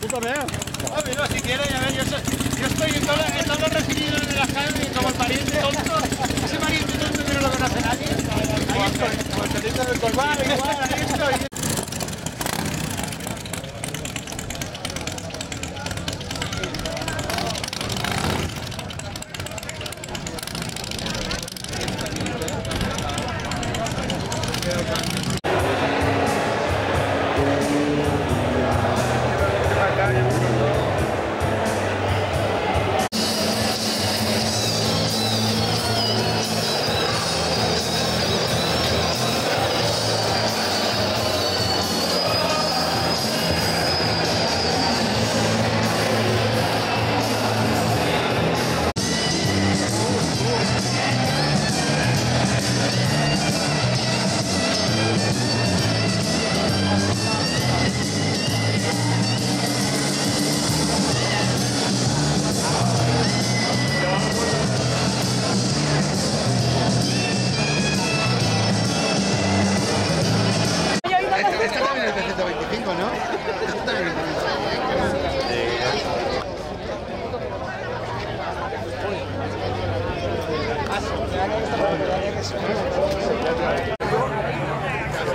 también. Ah, mira, si quieres, a ver, yo estoy en todos los recibidos de las calles, como el pariente tonto. Ese pariente tonto que no lo conoce nadie. Ahí estoy. Como el pelito del colmado, igual, ahí estoy. Este también es de 125, ¿no? Este también es de 125.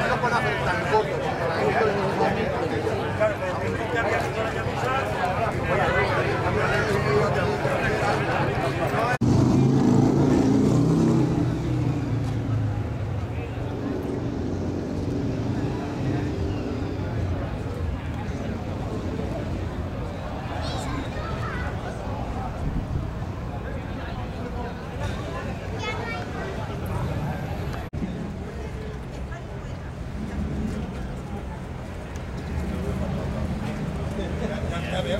No puedo hacer tan corto. Ya veo.